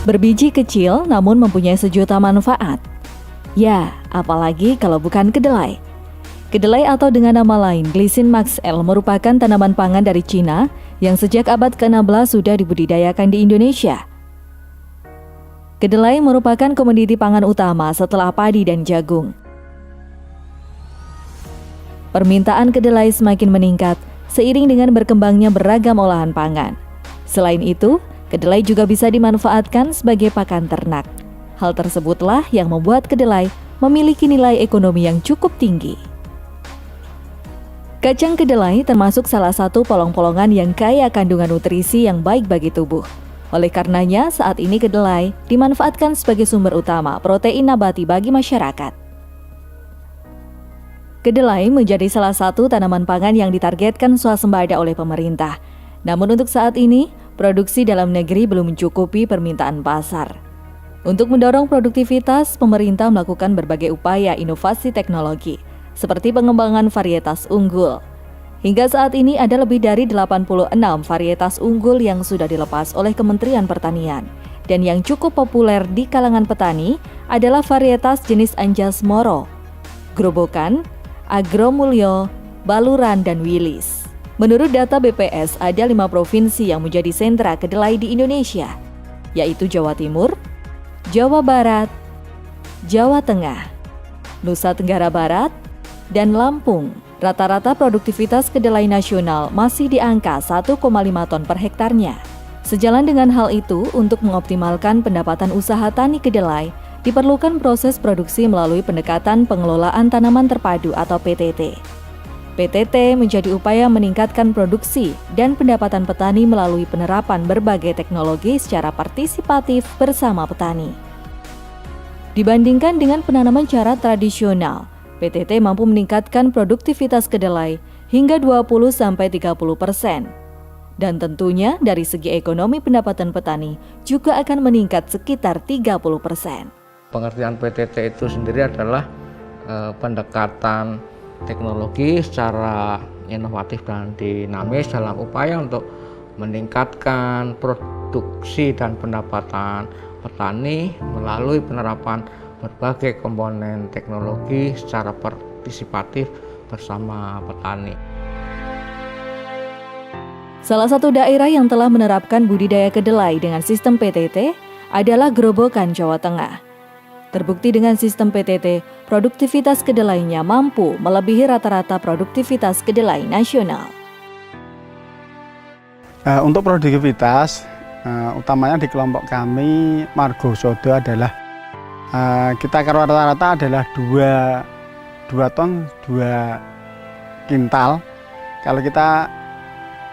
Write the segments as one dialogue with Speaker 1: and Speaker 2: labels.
Speaker 1: Berbiji kecil namun mempunyai sejuta manfaat. Ya, apalagi kalau bukan kedelai. Kedelai atau dengan nama lain Glycine Max L merupakan tanaman pangan dari Cina yang sejak abad ke-16 sudah dibudidayakan di Indonesia. Kedelai merupakan komoditi pangan utama setelah padi dan jagung. Permintaan kedelai semakin meningkat seiring dengan berkembangnya beragam olahan pangan. Selain itu, kedelai juga bisa dimanfaatkan sebagai pakan ternak. Hal tersebutlah yang membuat kedelai memiliki nilai ekonomi yang cukup tinggi. Kacang kedelai termasuk salah satu polong-polongan yang kaya kandungan nutrisi yang baik bagi tubuh. Oleh karenanya, saat ini kedelai dimanfaatkan sebagai sumber utama protein nabati bagi masyarakat. Kedelai menjadi salah satu tanaman pangan yang ditargetkan swasembada oleh pemerintah. Namun untuk saat ini, produksi dalam negeri belum mencukupi permintaan pasar. Untuk mendorong produktivitas, pemerintah melakukan berbagai upaya inovasi teknologi, seperti pengembangan varietas unggul. Hingga saat ini ada lebih dari 86 varietas unggul yang sudah dilepas oleh Kementerian Pertanian. Dan yang cukup populer di kalangan petani adalah varietas jenis Anjas Moro, Grobogan, Agromulyo, Baluran, dan Wilis. Menurut data BPS, ada 5 provinsi yang menjadi sentra kedelai di Indonesia, yaitu Jawa Timur, Jawa Barat, Jawa Tengah, Nusa Tenggara Barat, dan Lampung. Rata-rata produktivitas kedelai nasional masih di angka 1,5 ton per hektarnya. Sejalan dengan hal itu, untuk mengoptimalkan pendapatan usaha tani kedelai, diperlukan proses produksi melalui pendekatan pengelolaan tanaman terpadu atau PTT. PTT menjadi upaya meningkatkan produksi dan pendapatan petani melalui penerapan berbagai teknologi secara partisipatif bersama petani. Dibandingkan dengan penanaman cara tradisional, PTT mampu meningkatkan produktivitas kedelai hingga 20-30%. Dan tentunya dari segi ekonomi pendapatan petani juga akan meningkat sekitar 30%.
Speaker 2: Pengertian PTT itu sendiri adalah pendekatan teknologi secara inovatif dan dinamis dalam upaya untuk meningkatkan produksi dan pendapatan petani melalui penerapan berbagai komponen teknologi secara partisipatif bersama petani.
Speaker 1: Salah satu daerah yang telah menerapkan budidaya kedelai dengan sistem PTT adalah Grobogan, Jawa Tengah. Terbukti dengan sistem PTT, produktivitas kedelainya mampu melebihi rata-rata produktivitas kedelai nasional.
Speaker 3: Untuk produktivitas, utamanya di kelompok kami, Margosodo adalah kita rata-rata adalah 2 ton 2 kintal. Kalau kita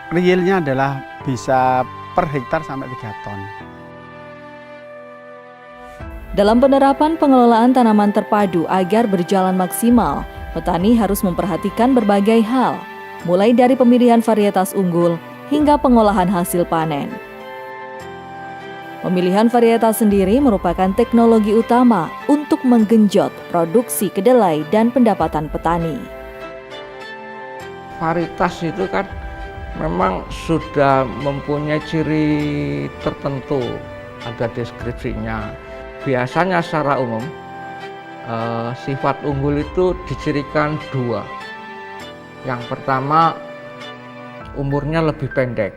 Speaker 3: realnya adalah bisa per hektar sampai 3 ton.
Speaker 1: Dalam penerapan pengelolaan tanaman terpadu agar berjalan maksimal, petani harus memperhatikan berbagai hal, mulai dari pemilihan varietas unggul hingga pengolahan hasil panen. Pemilihan varietas sendiri merupakan teknologi utama untuk menggenjot produksi kedelai dan pendapatan petani.
Speaker 2: Varietas itu kan memang sudah mempunyai ciri tertentu, ada deskripsinya. Biasanya secara umum sifat unggul itu dicirikan 2. Yang pertama, umurnya lebih pendek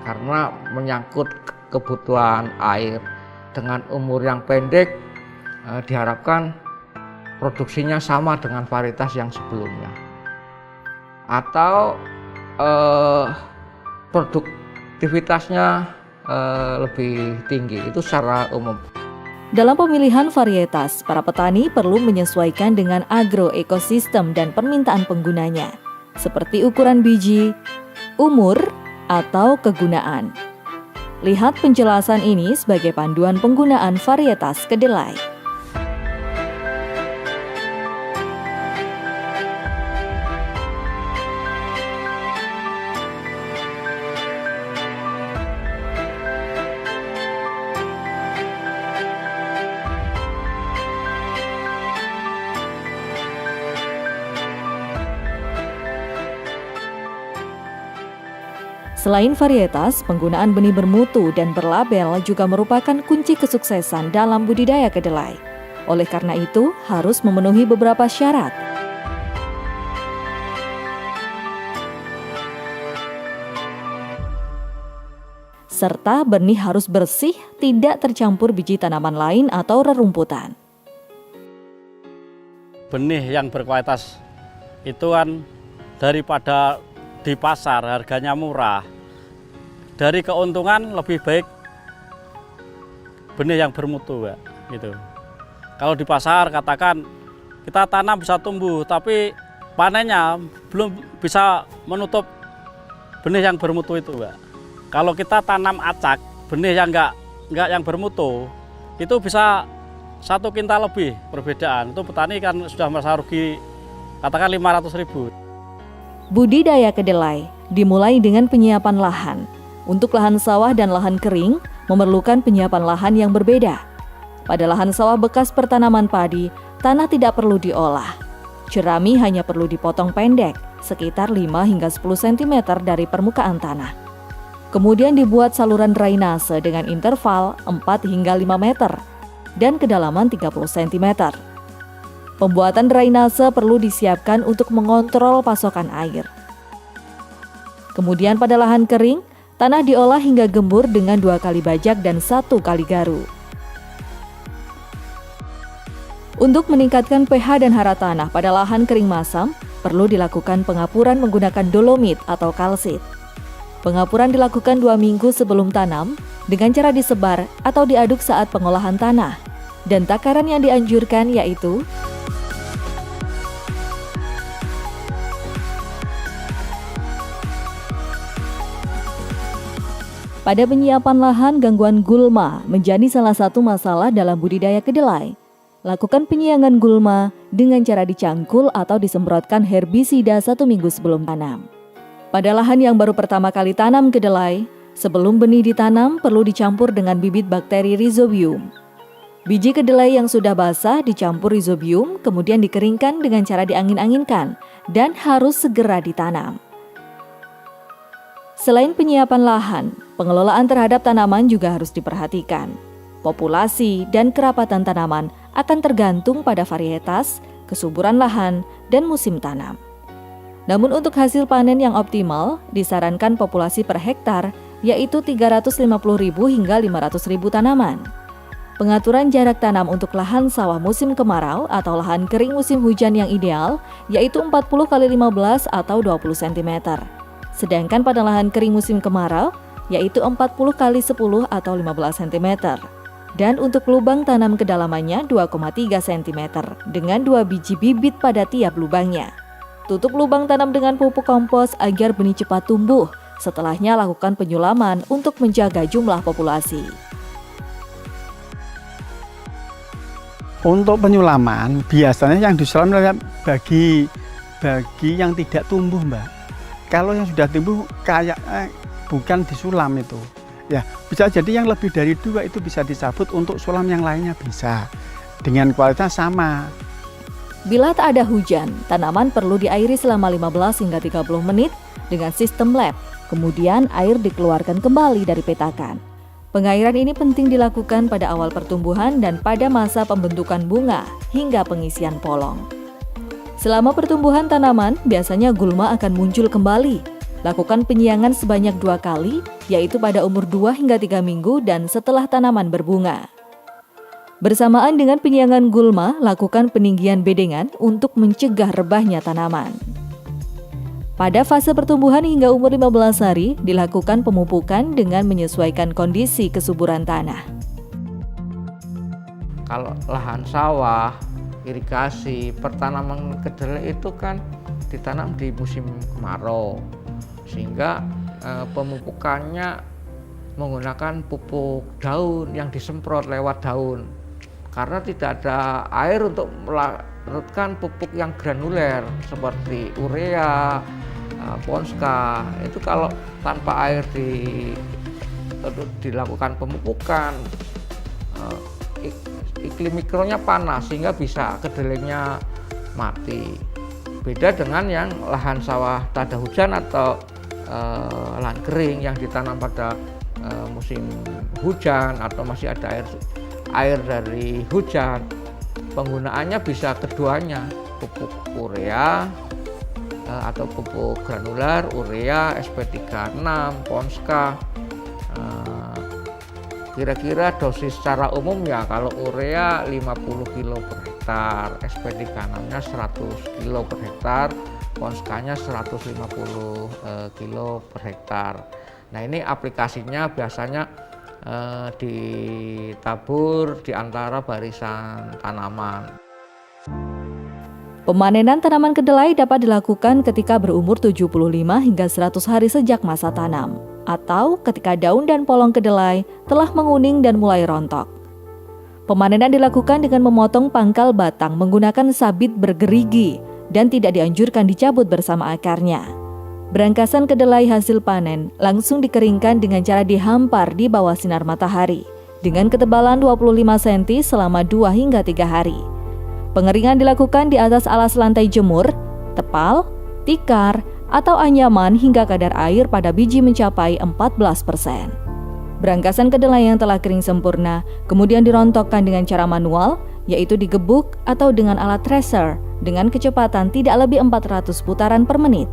Speaker 2: karena menyangkut kebutuhan air. Dengan umur yang pendek diharapkan produksinya sama dengan varietas yang sebelumnya, atau produktivitasnya lebih tinggi. Itu secara umum.
Speaker 1: Dalam pemilihan varietas, para petani perlu menyesuaikan dengan agroekosistem dan permintaan penggunanya, seperti ukuran biji, umur, atau kegunaan. Lihat penjelasan ini sebagai panduan penggunaan varietas kedelai. Selain varietas, penggunaan benih bermutu dan berlabel juga merupakan kunci kesuksesan dalam budidaya kedelai. Oleh karena itu, harus memenuhi beberapa syarat. Serta benih harus bersih, tidak tercampur biji tanaman lain atau rerumputan.
Speaker 4: Benih yang berkualitas itu kan daripada di pasar harganya murah, dari keuntungan lebih baik benih yang bermutu, Pak, gitu. Kalau di pasar katakan kita tanam bisa tumbuh, tapi panennya belum bisa menutup benih yang bermutu itu, Pak. Kalau kita tanam acak, benih yang enggak yang bermutu, itu bisa 1 kintal lebih perbedaan. Itu petani kan sudah merasa rugi, katakan 500.000.
Speaker 1: Budidaya kedelai dimulai dengan penyiapan lahan. Untuk lahan sawah dan lahan kering, memerlukan penyiapan lahan yang berbeda. Pada lahan sawah bekas pertanaman padi, tanah tidak perlu diolah. Jerami hanya perlu dipotong pendek, sekitar 5 hingga 10 cm dari permukaan tanah. Kemudian dibuat saluran drainase dengan interval 4 hingga 5 meter dan kedalaman 30 cm. Pembuatan drainase perlu disiapkan untuk mengontrol pasokan air. Kemudian pada lahan kering, tanah diolah hingga gembur dengan 2 kali bajak dan 1 kali garu. Untuk meningkatkan pH dan hara tanah pada lahan kering masam, perlu dilakukan pengapuran menggunakan dolomit atau kalsit. Pengapuran dilakukan 2 minggu sebelum tanam dengan cara disebar atau diaduk saat pengolahan tanah. Dan takaran yang dianjurkan yaitu pada penyiapan lahan, gangguan gulma menjadi salah satu masalah dalam budidaya kedelai. Lakukan penyiangan gulma dengan cara dicangkul atau disemprotkan herbisida 1 minggu sebelum tanam. Pada lahan yang baru pertama kali tanam kedelai, sebelum benih ditanam perlu dicampur dengan bibit bakteri Rhizobium. Biji kedelai yang sudah basah dicampur Rhizobium, kemudian dikeringkan dengan cara diangin-anginkan dan harus segera ditanam. Selain penyiapan lahan, pengelolaan terhadap tanaman juga harus diperhatikan. Populasi dan kerapatan tanaman akan tergantung pada varietas, kesuburan lahan, dan musim tanam. Namun untuk hasil panen yang optimal, disarankan populasi per hektar yaitu 350.000 hingga 500.000 tanaman. Pengaturan jarak tanam untuk lahan sawah musim kemarau atau lahan kering musim hujan yang ideal yaitu 40 x 15 atau 20 cm. Sedangkan pada lahan kering musim kemarau yaitu 40 x 10 atau 15 cm. Dan untuk lubang tanam kedalamannya 2,3 cm dengan 2 biji bibit pada tiap lubangnya. Tutup lubang tanam dengan pupuk kompos agar benih cepat tumbuh. Setelahnya lakukan penyulaman untuk menjaga jumlah populasi.
Speaker 3: Untuk penyulaman, biasanya yang disulam bagi yang tidak tumbuh, Mbak. Kalau yang sudah tumbuh kayak bukan disulam itu. Ya, bisa jadi yang lebih dari 2 itu bisa dicabut, untuk sulam yang lainnya bisa. Dengan kualitas sama.
Speaker 1: Bila tak ada hujan, tanaman perlu diairi selama 15 hingga 30 menit dengan sistem lap. Kemudian air dikeluarkan kembali dari petakan. Pengairan ini penting dilakukan pada awal pertumbuhan dan pada masa pembentukan bunga hingga pengisian polong. Selama pertumbuhan tanaman, biasanya gulma akan muncul kembali. Lakukan penyiangan sebanyak 2 kali, yaitu pada umur 2 hingga 3 minggu dan setelah tanaman berbunga. Bersamaan dengan penyiangan gulma, lakukan peninggian bedengan untuk mencegah rebahnya tanaman. Pada fase pertumbuhan hingga umur 15 hari, dilakukan pemupukan dengan menyesuaikan kondisi kesuburan tanah.
Speaker 2: Kalau lahan sawah, irigasi, pertanaman kedelai itu kan ditanam di musim kemarau. Sehingga pemupukannya menggunakan pupuk daun yang disemprot lewat daun. Karena tidak ada air untuk melarutkan pupuk yang granuler seperti urea, ponska. Itu kalau tanpa air dilakukan pemupukan, iklim mikronya panas sehingga bisa kedelainya mati. Beda dengan yang lahan sawah tak ada hujan atau lahan kering yang ditanam pada musim hujan atau masih ada air dari hujan, penggunaannya bisa keduanya, pupuk urea atau pupuk granular, urea, SP36, Ponska. Kira-kira dosis secara umum ya, kalau urea 50 kilo per hektar, SP36-nya 100 kilo per hektar, Ponskanya 150 kilo per hektar. Nah ini aplikasinya biasanya ditabur di antara barisan tanaman.
Speaker 1: Pemanenan tanaman kedelai dapat dilakukan ketika berumur 75 hingga 100 hari sejak masa tanam, atau ketika daun dan polong kedelai telah menguning dan mulai rontok. Pemanenan dilakukan dengan memotong pangkal batang menggunakan sabit bergerigi dan tidak dianjurkan dicabut bersama akarnya. Berangkasan kedelai hasil panen langsung dikeringkan dengan cara dihampar di bawah sinar matahari dengan ketebalan 25 cm selama 2 hingga 3 hari. Pengeringan dilakukan di atas alas lantai jemur, terpal, tikar, atau anyaman hingga kadar air pada biji mencapai 14%. Berangkasan kedelai yang telah kering sempurna kemudian dirontokkan dengan cara manual, yaitu digebuk atau dengan alat thresher dengan kecepatan tidak lebih 400 putaran per menit.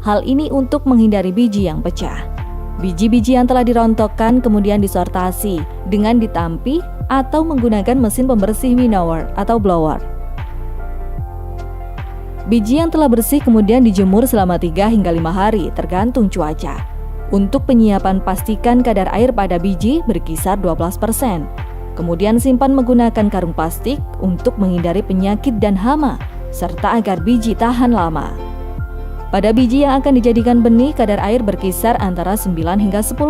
Speaker 1: Hal ini untuk menghindari biji yang pecah. Biji-biji yang telah dirontokkan kemudian disortasi dengan ditampi atau menggunakan mesin pembersih winnower atau blower. Biji yang telah bersih kemudian dijemur selama 3 hingga 5 hari tergantung cuaca. Untuk penyiapan pastikan kadar air pada biji berkisar 12%. Kemudian simpan menggunakan karung plastik untuk menghindari penyakit dan hama, serta agar biji tahan lama. Pada biji yang akan dijadikan benih, kadar air berkisar antara 9 hingga 10%.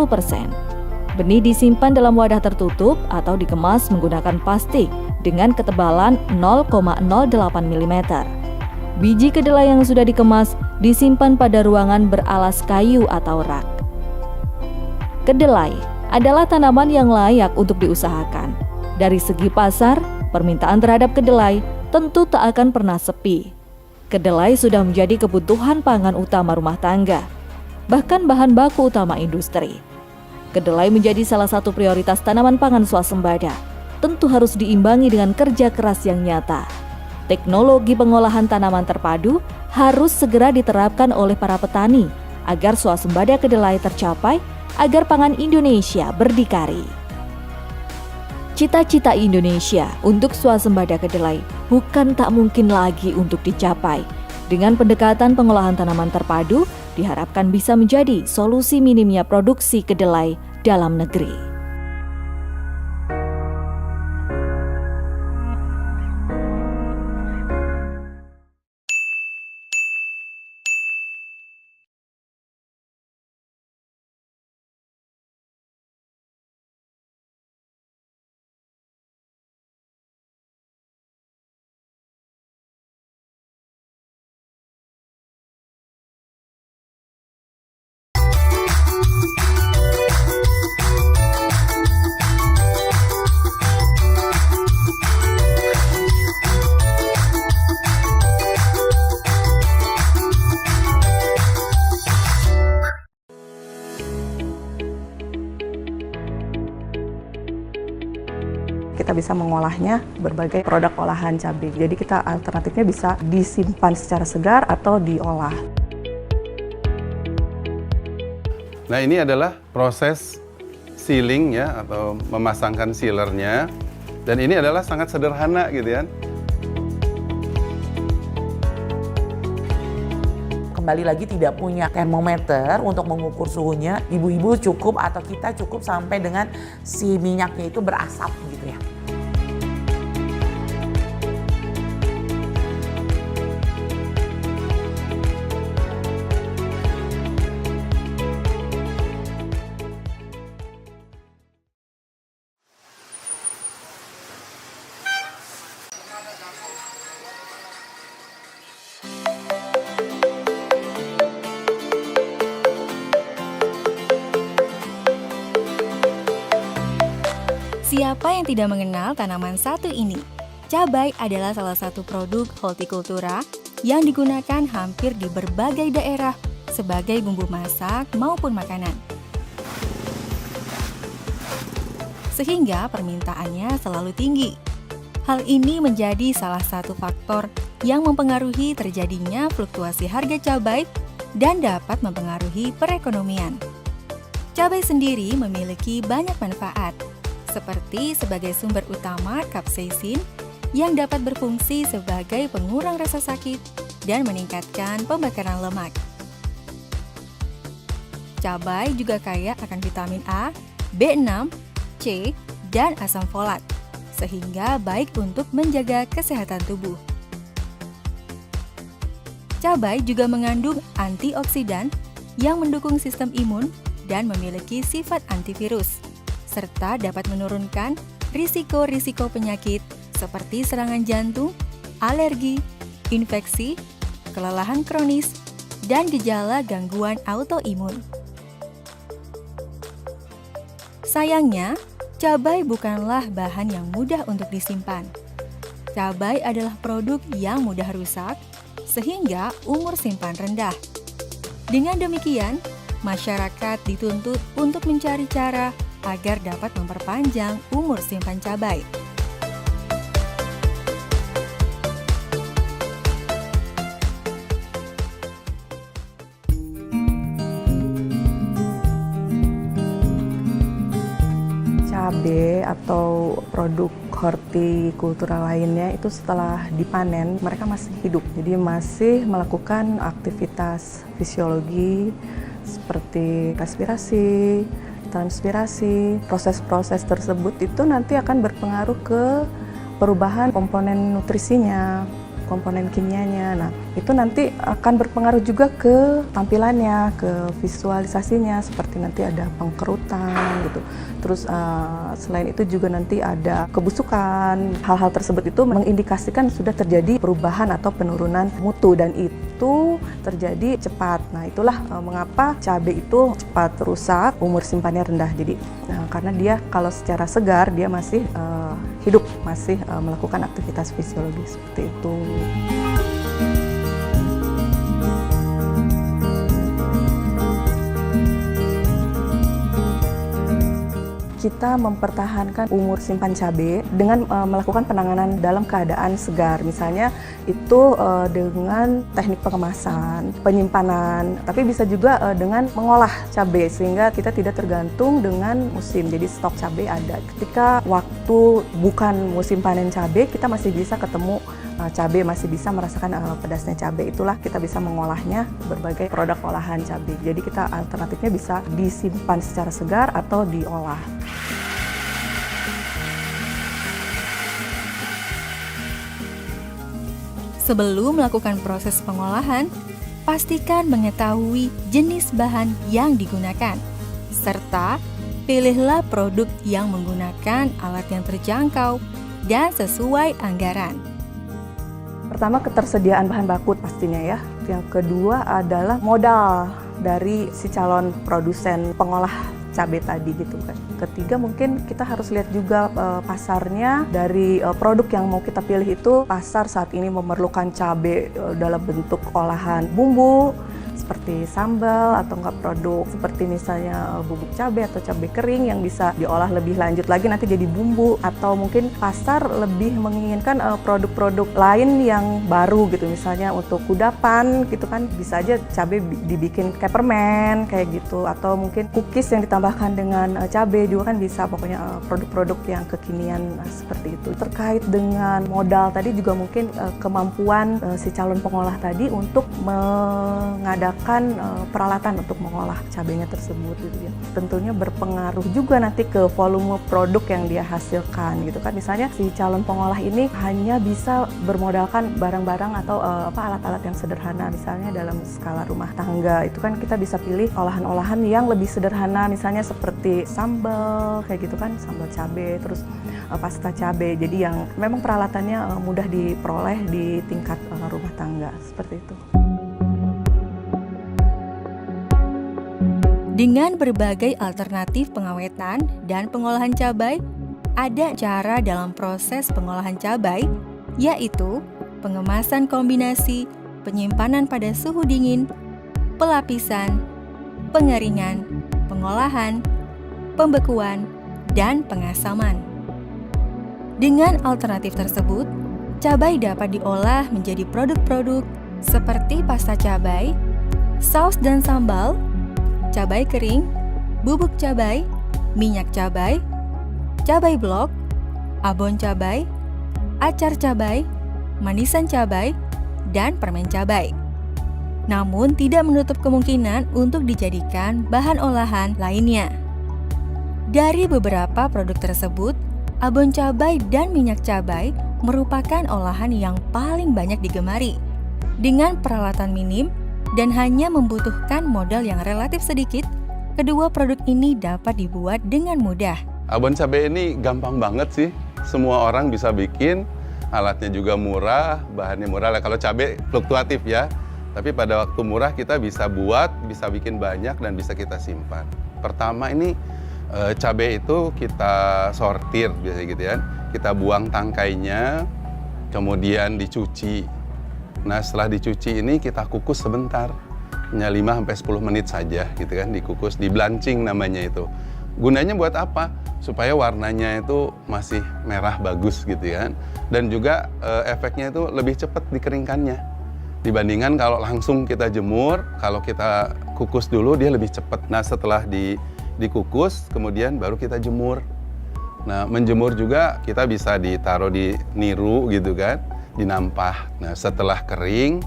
Speaker 1: Benih disimpan dalam wadah tertutup atau dikemas menggunakan plastik dengan ketebalan 0,08 mm. Biji kedelai yang sudah dikemas disimpan pada ruangan beralas kayu atau rak. Kedelai adalah tanaman yang layak untuk diusahakan. Dari segi pasar, permintaan terhadap kedelai tentu tak akan pernah sepi. Kedelai sudah menjadi kebutuhan pangan utama rumah tangga, bahkan bahan baku utama industri. Kedelai menjadi salah satu prioritas tanaman pangan swasembada, tentu harus diimbangi dengan kerja keras yang nyata. Teknologi pengolahan tanaman terpadu harus segera diterapkan oleh para petani agar swasembada kedelai tercapai, agar pangan Indonesia berdikari. Cita-cita Indonesia untuk swasembada kedelai bukan tak mungkin lagi untuk dicapai. Dengan pendekatan pengolahan tanaman terpadu, diharapkan bisa menjadi solusi minimnya produksi kedelai dalam negeri.
Speaker 5: Kita bisa mengolahnya berbagai produk olahan cabai. Jadi kita alternatifnya bisa disimpan secara segar atau diolah.
Speaker 6: Nah ini adalah proses sealing ya, atau memasangkan sealernya. Dan ini adalah sangat sederhana gitu ya.
Speaker 7: Kembali lagi tidak punya termometer untuk mengukur suhunya, ibu-ibu cukup atau kita cukup sampai dengan si minyaknya itu berasap gitu ya.
Speaker 8: Siapa yang tidak mengenal tanaman satu ini? Cabai adalah salah satu produk hortikultura yang digunakan hampir di berbagai daerah sebagai bumbu masak maupun makanan. Sehingga permintaannya selalu tinggi. Hal ini menjadi salah satu faktor yang mempengaruhi terjadinya fluktuasi harga cabai dan dapat mempengaruhi perekonomian. Cabai sendiri memiliki banyak manfaat, seperti sebagai sumber utama kapsaisin yang dapat berfungsi sebagai pengurang rasa sakit dan meningkatkan pembakaran lemak. Cabai juga kaya akan vitamin A, B6, C, dan asam folat, sehingga baik untuk menjaga kesehatan tubuh. Cabai juga mengandung antioksidan yang mendukung sistem imun dan memiliki sifat antivirus, serta dapat menurunkan risiko-risiko penyakit seperti serangan jantung, alergi, infeksi, kelelahan kronis, dan gejala gangguan autoimun. Sayangnya, cabai bukanlah bahan yang mudah untuk disimpan. Cabai adalah produk yang mudah rusak, sehingga umur simpan rendah. Dengan demikian, masyarakat dituntut untuk mencari cara agar dapat memperpanjang umur simpan cabai.
Speaker 5: Cabai atau produk hortikultura lainnya itu setelah dipanen mereka masih hidup, jadi masih melakukan aktivitas fisiologi seperti respirasi, transpirasi. Proses-proses tersebut itu nanti akan berpengaruh ke perubahan komponen nutrisinya, komponen kimianya. Nah, itu nanti akan berpengaruh juga ke tampilannya, ke visualisasinya, seperti nanti ada pengkerutan gitu. Terus selain itu juga nanti ada kebusukan. Hal-hal tersebut itu mengindikasikan sudah terjadi perubahan atau penurunan mutu, dan itu terjadi cepat. Nah, itulah mengapa cabai itu cepat rusak, umur simpannya rendah. Jadi karena dia kalau secara segar dia masih hidup, masih melakukan aktivitas fisiologi seperti itu. Kita mempertahankan umur simpan cabai dengan melakukan penanganan dalam keadaan segar. Misalnya itu dengan teknik pengemasan, penyimpanan, tapi bisa juga dengan mengolah cabai sehingga kita tidak tergantung dengan musim. Jadi stok cabai ada. Ketika waktu bukan musim panen cabai, kita masih bisa ketemu cabai, masih bisa merasakan pedasnya cabai. Itulah kita bisa mengolahnya berbagai produk olahan cabai. Jadi kita alternatifnya bisa disimpan secara segar atau diolah.
Speaker 8: Sebelum melakukan proses pengolahan, pastikan mengetahui jenis bahan yang digunakan, serta pilihlah produk yang menggunakan alat yang terjangkau dan sesuai anggaran.
Speaker 5: Pertama, ketersediaan bahan baku pastinya ya. Yang kedua adalah modal dari si calon produsen pengolah cabai tadi gitu kan. Ketiga, mungkin kita harus lihat juga pasarnya dari produk yang mau kita pilih itu. Pasar saat ini memerlukan cabai dalam bentuk olahan bumbu seperti sambal, atau enggak produk seperti misalnya bubuk cabai atau cabai kering yang bisa diolah lebih lanjut lagi nanti jadi bumbu. Atau mungkin pasar lebih menginginkan produk-produk lain yang baru gitu, misalnya untuk kudapan gitu kan, bisa aja cabai dibikin kayak permen kayak gitu, atau mungkin cookies yang ditambahkan dengan cabai juga kan bisa. Pokoknya produk-produk yang kekinian seperti itu. Terkait dengan modal tadi juga mungkin kemampuan si calon pengolah tadi untuk mengadakan peralatan untuk mengolah cabainya tersebut gitu ya. Tentunya berpengaruh juga nanti ke volume produk yang dia hasilkan gitu kan. Misalnya si calon pengolah ini hanya bisa bermodalkan barang-barang atau alat-alat yang sederhana, misalnya dalam skala rumah tangga. Itu kan kita bisa pilih olahan-olahan yang lebih sederhana, misalnya seperti sambal kayak gitu kan, sambal cabai, terus pasta cabai. Jadi yang memang peralatannya mudah diperoleh di tingkat rumah tangga seperti itu.
Speaker 8: Dengan berbagai alternatif pengawetan dan pengolahan cabai, ada cara dalam proses pengolahan cabai, yaitu pengemasan kombinasi, penyimpanan pada suhu dingin, pelapisan, pengeringan, pengolahan, pembekuan, dan pengasaman. Dengan alternatif tersebut, cabai dapat diolah menjadi produk-produk seperti pasta cabai, saus dan sambal, cabai kering, bubuk cabai, minyak cabai, cabai blok, abon cabai, acar cabai, manisan cabai, dan permen cabai. Namun tidak menutup kemungkinan untuk dijadikan bahan olahan lainnya. Dari beberapa produk tersebut, abon cabai dan minyak cabai merupakan olahan yang paling banyak digemari. Dengan peralatan minim dan hanya membutuhkan modal yang relatif sedikit, kedua produk ini dapat dibuat dengan mudah.
Speaker 6: Abon cabai ini gampang banget sih. Semua orang bisa bikin, alatnya juga murah, bahannya murah. Kalau cabai fluktuatif ya. Tapi pada waktu murah kita bisa buat, bisa bikin banyak dan bisa kita simpan. Pertama ini cabai itu kita sortir biasanya gitu ya. Kita buang tangkainya, kemudian dicuci. Nah setelah dicuci ini kita kukus sebentar, hanya 5-10 menit saja gitu kan, dikukus, di blanching namanya itu. Gunanya buat apa? Supaya warnanya itu masih merah bagus gitu kan. Dan juga efeknya itu lebih cepat dikeringkannya. Dibandingkan kalau langsung kita jemur, kalau kita kukus dulu dia lebih cepat. Nah setelah dikukus kemudian baru kita jemur. Nah menjemur juga kita bisa ditaruh di niru gitu kan, dinampah. Nah setelah kering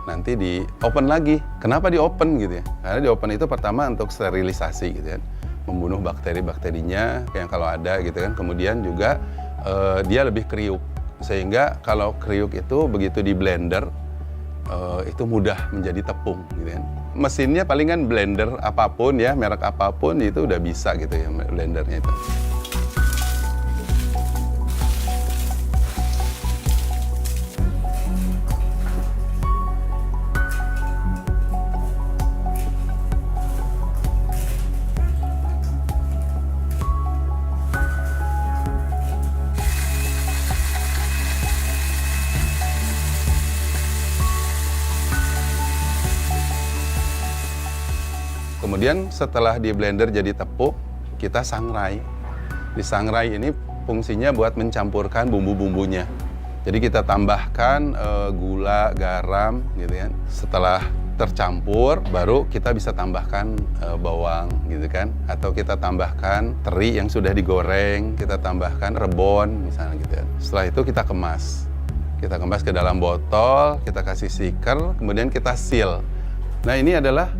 Speaker 6: nanti di open lagi. Kenapa di open gitu ya? Karena di open itu pertama untuk sterilisasi gitu kan, membunuh bakteri-bakterinya yang kalau ada gitu kan. Kemudian juga dia lebih kriuk, sehingga kalau kriuk itu begitu di blender itu mudah menjadi tepung gitu kan. Mesinnya palingan blender apapun ya, merek apapun itu udah bisa gitu ya blendernya itu. Kemudian setelah di blender jadi tepung, kita sangrai. Di sangrai ini fungsinya buat mencampurkan bumbu-bumbunya. Jadi kita tambahkan gula, garam gitu kan. Setelah tercampur, baru kita bisa tambahkan bawang gitu kan. Atau kita tambahkan teri yang sudah digoreng, kita tambahkan rebon misalnya gitu kan. Setelah itu kita kemas. Kita kemas ke dalam botol, kita kasih stiker, kemudian kita seal. Nah ini adalah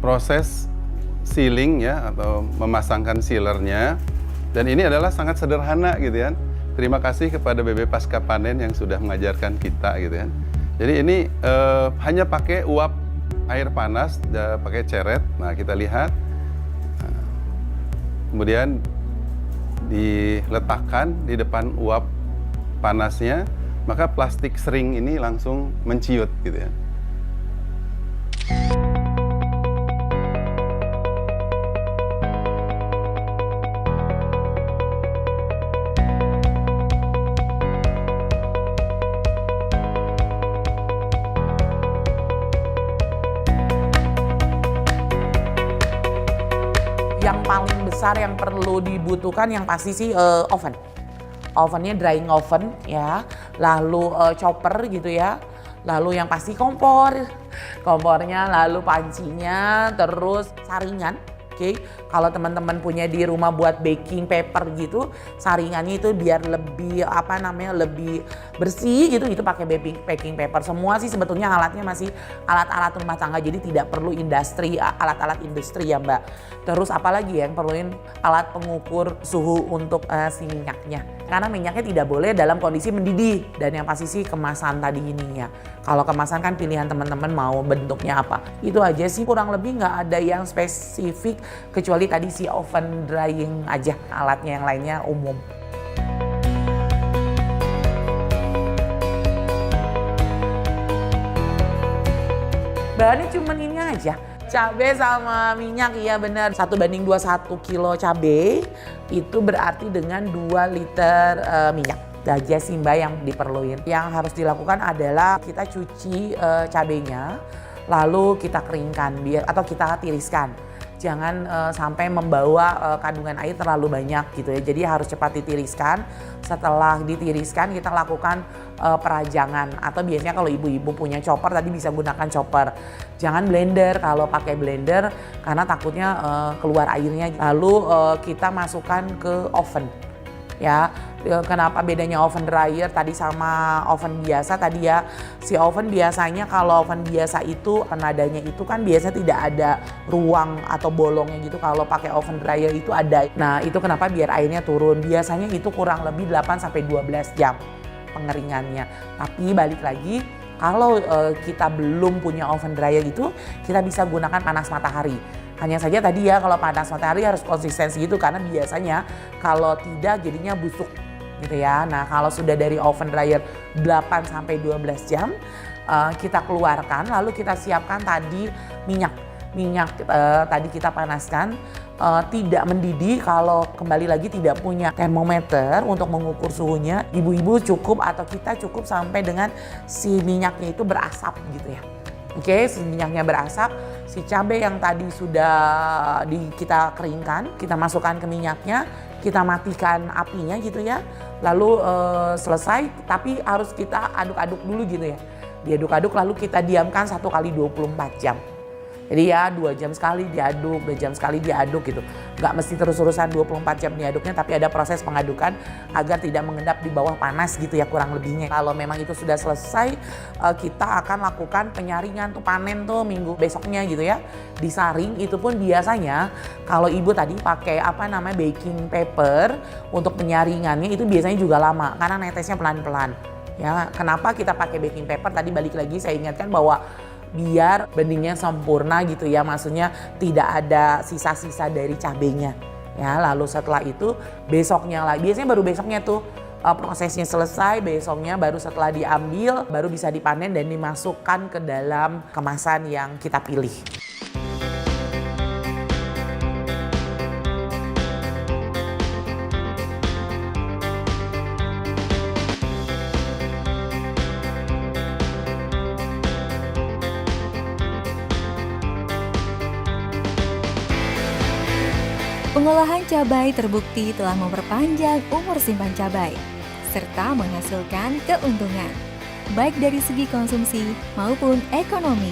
Speaker 6: proses sealing ya, atau memasangkan sealernya, dan ini adalah sangat sederhana gitu kan. Terima kasih kepada BB Pasca Panen yang sudah mengajarkan kita gitu kan. Jadi ini hanya pakai uap air panas, pakai ceret. Nah kita lihat, kemudian diletakkan di depan uap panasnya, maka plastik sering ini langsung menciut gitu ya.
Speaker 7: Yang paling besar yang perlu dibutuhkan yang pasti sih oven. Ovennya drying oven ya, lalu chopper gitu ya, lalu yang pasti kompornya, lalu pancinya, terus saringan. Oke, kalau teman-teman punya di rumah buat baking paper gitu, saringannya itu biar lebih lebih bersih gitu, itu pakai baking paper. Semua sih sebetulnya alatnya masih alat-alat rumah tangga, jadi tidak perlu alat-alat industri ya Mbak. Terus apalagi yang perluin alat pengukur suhu untuk si minyaknya. Karena minyaknya tidak boleh dalam kondisi mendidih, dan yang pasti sih kemasan tadi ininya. Kalau kemasan kan pilihan teman-teman mau bentuknya apa. Itu aja sih, kurang lebih nggak ada yang spesifik kecuali tadi si oven drying aja, alatnya yang lainnya umum. Bahannya cuma ini aja. Cabai sama minyak, iya benar. 1:21 kilo cabai itu berarti dengan 2 liter minyak. aja sih Mbak yang diperluin. Yang harus dilakukan adalah kita cuci cabenya, lalu kita keringkan atau kita tiriskan. Jangan sampai membawa kandungan air terlalu banyak gitu ya. Jadi harus cepat ditiriskan. Setelah ditiriskan kita lakukan perajangan, atau biasanya kalau ibu-ibu punya chopper tadi bisa gunakan chopper. Jangan blender kalau pakai blender karena takutnya keluar airnya. Lalu kita masukkan ke oven. Ya, kenapa bedanya oven dryer tadi sama oven biasa tadi ya? Si oven biasanya kalau oven biasa itu penadanya itu kan biasanya tidak ada ruang atau bolongnya gitu. Kalau pakai oven dryer itu ada. Nah, itu kenapa biar airnya turun. Biasanya itu kurang lebih 8 sampai 12 jam pengeringannya. Tapi balik lagi, kalau kita belum punya oven dryer itu, kita bisa gunakan panas matahari. Hanya saja tadi ya kalau panas matahari harus konsistensi gitu karena biasanya kalau tidak jadinya busuk gitu ya. Nah, kalau sudah dari oven dryer 8 sampai 12 jam kita keluarkan, lalu kita siapkan tadi minyak tadi kita panaskan, tidak mendidih. Kalau kembali lagi tidak punya termometer untuk mengukur suhunya, ibu-ibu cukup atau kita cukup sampai dengan si minyaknya itu berasap gitu ya. Oke, si minyaknya berasap, si cabai yang tadi sudah kita keringkan, kita masukkan ke minyaknya, kita matikan apinya gitu ya. Lalu selesai, tapi harus kita aduk-aduk dulu gitu ya. Diaduk-aduk lalu kita diamkan 1 kali 24 jam. Jadi ya 2 jam sekali diaduk, 2 jam sekali diaduk gitu. Nggak mesti terus-terusan 24 jam diaduknya, tapi ada proses pengadukan agar tidak mengendap di bawah panas gitu ya kurang lebihnya. Kalau memang itu sudah selesai, kita akan lakukan penyaringan tuh, panen tuh minggu besoknya gitu ya. Disaring itu pun biasanya kalau ibu tadi pakai baking paper untuk penyaringannya itu biasanya juga lama karena netesnya pelan-pelan. Ya, kenapa kita pakai baking paper? Tadi balik lagi saya ingatkan bahwa biar beningnya sempurna gitu ya, maksudnya tidak ada sisa-sisa dari cabenya ya. Lalu setelah itu besoknya lagi, biasanya baru besoknya tuh prosesnya selesai, besoknya baru setelah diambil baru bisa dipanen dan dimasukkan ke dalam kemasan yang kita pilih.
Speaker 8: Pengolahan cabai terbukti telah memperpanjang umur simpan cabai, serta menghasilkan keuntungan, baik dari segi konsumsi maupun ekonomi.